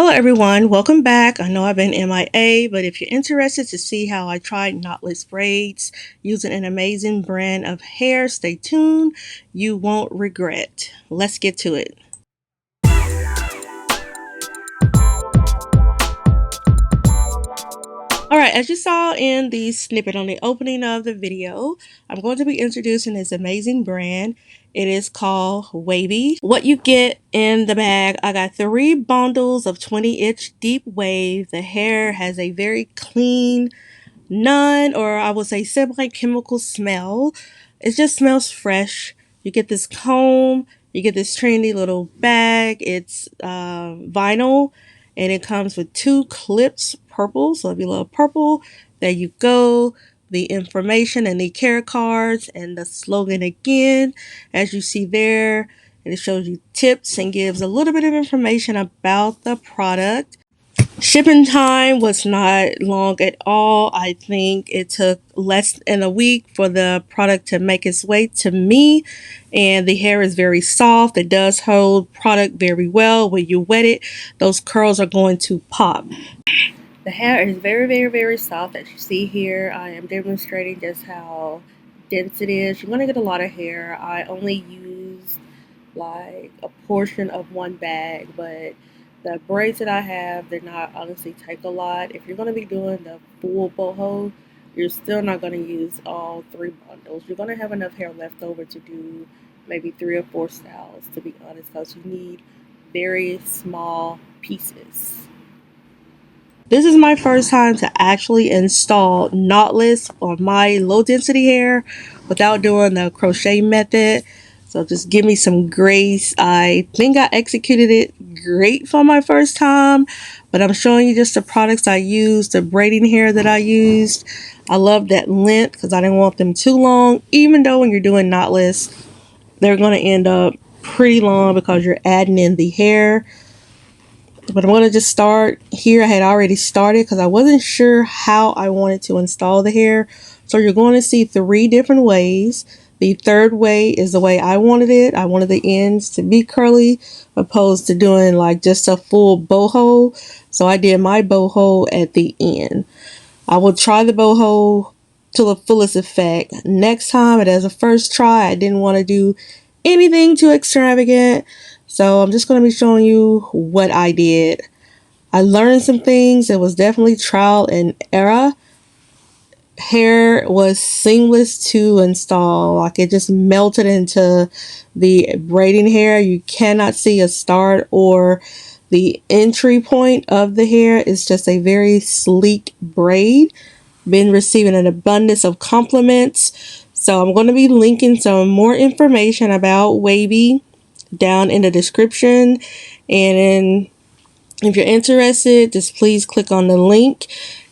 Hello everyone, welcome back. I know I've been MIA, but if you're interested to see how I tried knotless braids using an amazing brand of hair, stay tuned. You won't regret. Let's get to it. Alright, as you saw in the snippet on the opening of the video, I'm going to be introducing this amazing brand. It is called Waviy. What you get in the bag, I got 3 bundles of 20-inch deep wave. The hair has a very clean, or I would say semi-chemical smell. It just smells fresh. You get this comb, you get this trendy little bag. It's vinyl, and it comes with 2 clips, purple. So if you love purple, there you go. The information and the care cards and the slogan again, as you see there. And it shows you tips and gives a little bit of information about the product. Shipping time was not long at all. I think it took less than a week for the product to make its way to me. And the hair is very soft. It does hold product very well. When you wet it, those curls are going to pop. The hair is very soft. As you see here, I am demonstrating just how dense it is. You're going to get a lot of hair. I only used like a portion of one bag, but the braids that I have did not honestly take a lot. If you're going to be doing the full boho, you're still not going to use all 3 bundles. You're going to have enough hair left over to do maybe 3 or 4 styles, to be honest, because you need very small pieces. This is my first time to actually install knotless on my low density hair without doing the crochet method. So just give me some grace. I think I executed it great for my first time, but I'm showing you just the products I used, the braiding hair that I used. I love that length because I didn't want them too long, even though when you're doing knotless, they're going to end up pretty long because you're adding in the hair. But I'm going to just start here. I had already started because I wasn't sure how I wanted to install the hair. So you're going to see 3 different ways. The third way is the way I wanted it. I wanted the ends to be curly, opposed to doing like just a full boho. So I did my boho at the end. I will try the boho to the fullest effect next time, but as a first try, I didn't want to do anything too extravagant. So I'm just going to be showing you what I did. I learned some things. It was definitely trial and error. Hair was seamless to install. Like it just melted into the braiding hair. You cannot see a start or the entry point of the hair. It's just a very sleek braid. Been receiving an abundance of compliments. So I'm going to be linking some more information about Waviy down in the description, and if you're interested, just please click on the link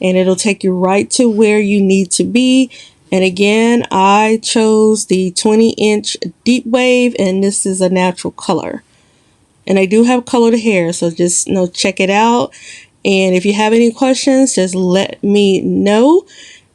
and it'll take you right to where you need to be. And again, I chose the 20-inch deep wave, and this is a natural color, and I do have colored hair, so just check it out. And if you have any questions, just let me know.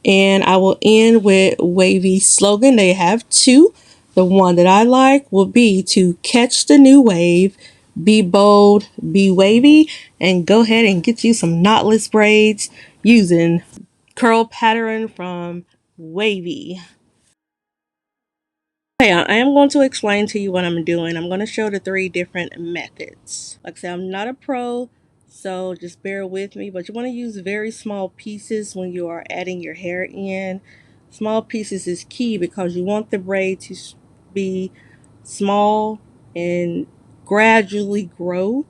And I will end with Wavy's slogan. They have 2. The one that I like will be to catch the new wave, be bold, be wavy, and go ahead and get you some knotless braids using curl pattern from Waviy. Okay, I am going to explain to you what I'm doing. I'm going to show the 3 different methods. Like I said, I'm not a pro, so just bear with me, but you want to use very small pieces when you are adding your hair in. Small pieces is key because you want the braid to be small and gradually grow.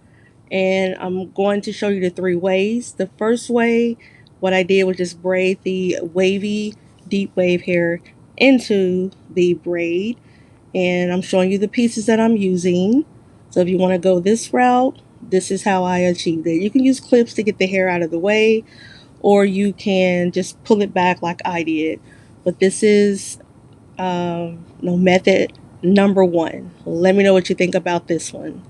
And I'm going to show you the 3 ways. The first way, what I did was just braid the wavy deep wave hair into the braid, and I'm showing you the pieces that I'm using. So if you want to go this route, this is how I achieved it. You can use clips to get the hair out of the way, or you can just pull it back like I did. But this is method number 1. Let me know what you think about this one.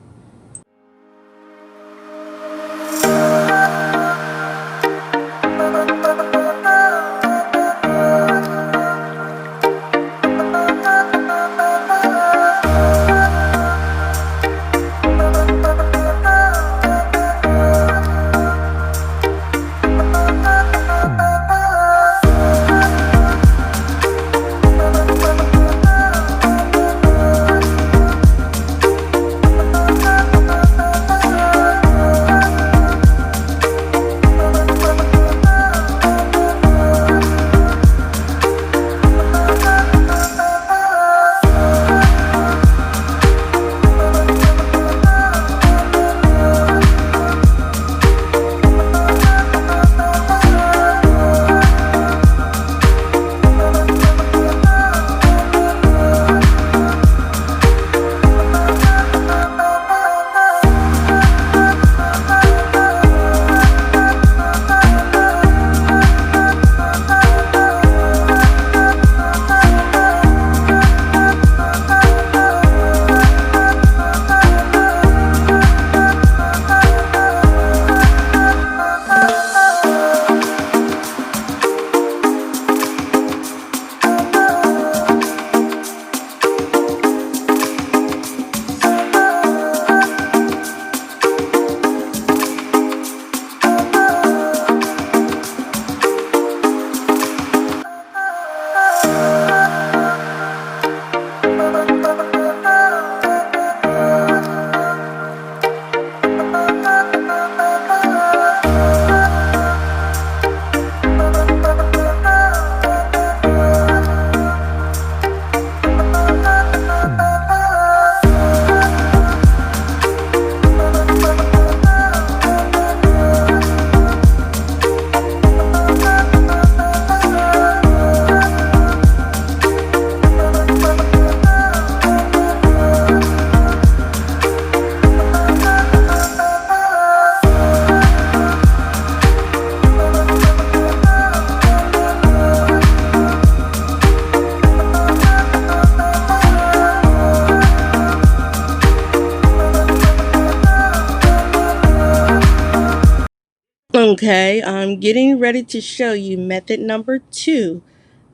Okay, I'm getting ready to show you method number 2.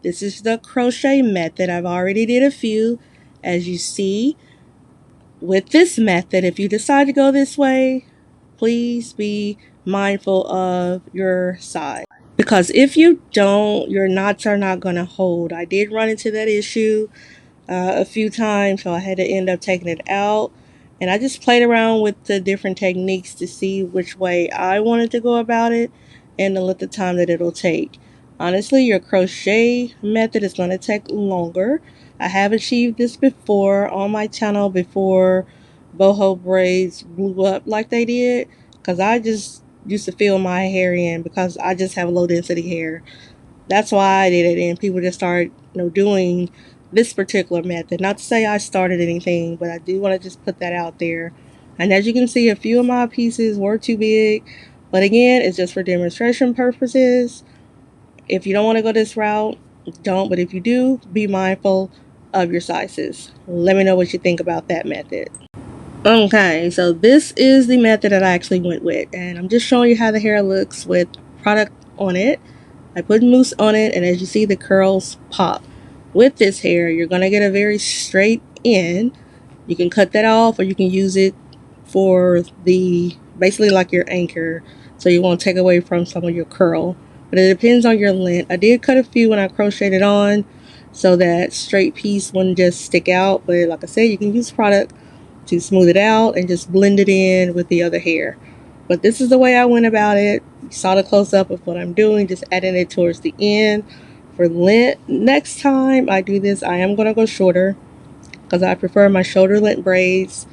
This is the crochet method. I've already did a few. As you see, with this method, if you decide to go this way, please be mindful of your size. Because if you don't, your knots are not going to hold. I did run into that issue a few times, so I had to end up taking it out. And I just played around with the different techniques to see which way I wanted to go about it and the length of time that it'll take. Honestly, your crochet method is going to take longer. I have achieved this before on my channel before boho braids blew up like they did, because I just used to fill my hair in because I just have low density hair. That's why I did it, and people just started, doing this particular method. Not to say I started anything, but I do want to just put that out there. And as you can see, a few of my pieces were too big, but again, it's just for demonstration purposes. If you don't want to go this route, don't. But if you do, be mindful of your sizes. Let me know what you think about that method. Okay, so this is the method that I actually went with, and I'm just showing you how the hair looks with product on it. I put mousse on it, and as you see, the curls pop. With this hair, you're going to get a very straight end. You can cut that off, or you can use it for basically like your anchor, so you won't take away from some of your curl. But it depends on your length. I did cut a few when I crocheted on, so that straight piece wouldn't just stick out. But like I said, you can use product to smooth it out and just blend it in with the other hair. But this is the way I went about it. You saw the close-up of what I'm doing, just adding it towards the end. For length, next time I do this, I am going to go shorter because I prefer my shoulder length braids.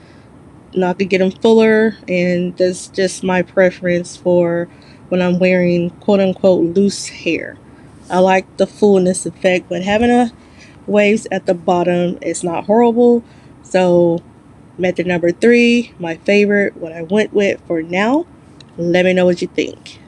And I could get them fuller, and that's just my preference for when I'm wearing quote-unquote loose hair. I like the fullness effect, but having a waves at the bottom is not horrible. So method number 3, my favorite, what I went with for now. Let me know what you think.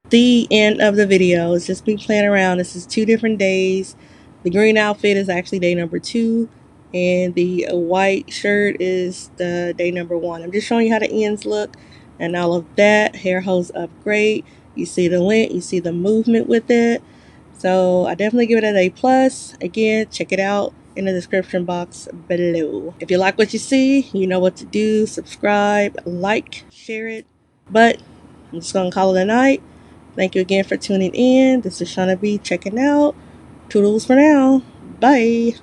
The end of the video is just me playing around. This is 2 different days. The green outfit is actually day number 2, and the white shirt is the day number 1. I'm just showing you how the ends look and all of that. Hair holds up great. You see the length, you see the movement with it. So I definitely give it an A+. Again, check it out in the description box below. If you like what you see, you know what to do. Subscribe, like, share it. But I'm just going to call it a night. Thank you again for tuning in. This is ShunaB checking out. Toodles for now. Bye.